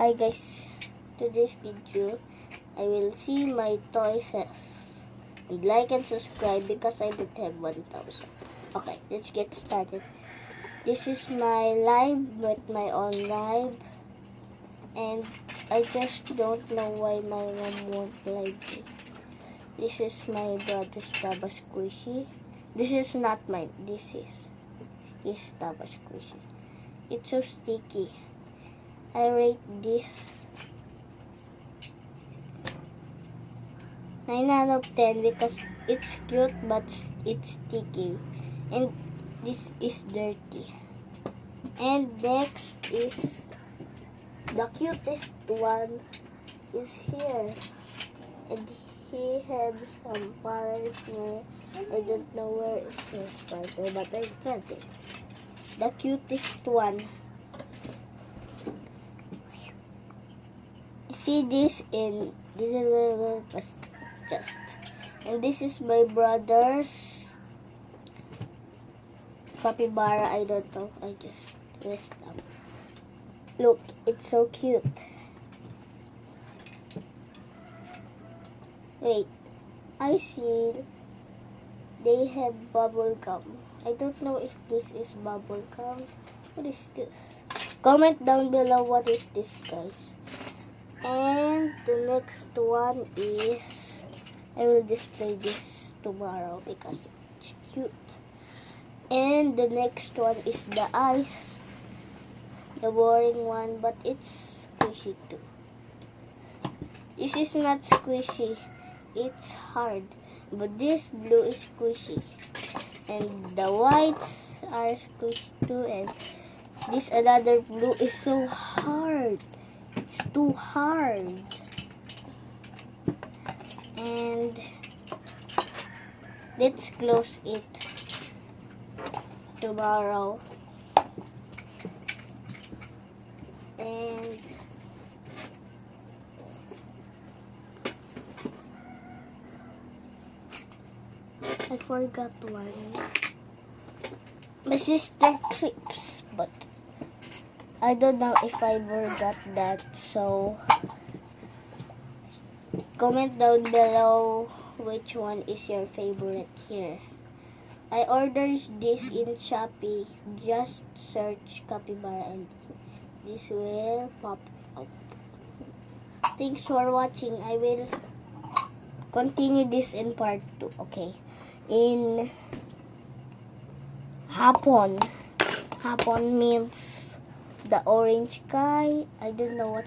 Hi guys, to this video I will see my toys and like and subscribe because I don't have 1,000. Okay, let's get started. This is my live with my own live, and I just don't know why my mom won't like me. This is my brother's Taba Squishy. This is not mine. This is his Taba Squishy. It's so sticky. I rate this 9 out of 10 because it's cute but it's sticky. And this is dirty. And next is the cutest one is here. And he has some partner. I don't know where is his partner, but I got it. The cutest one. See this in this is just, and this is my brother's capybara. I don't know, I just messed up. Look, it's so cute. Wait, I see they have bubble gum. I don't know if this is bubble gum. What is this? Comment down below what is this, guys. And the next one is, I will display this tomorrow because it's cute. And the next one is the ice, the boring one, but it's squishy too. This is not squishy, it's hard, but this blue is squishy. And the whites are squishy too, and this another blue is so hard. It's too hard. And let's close it tomorrow. And I forgot one. My sister clips, but I don't know if I forgot that, so comment down below which one is your favorite here. I ordered this in Shopee. Just search capybara and this will pop up. Thanks for watching. I will continue this in part 2. Okay. In hapon. Hapon means the orange sky. I don't know what's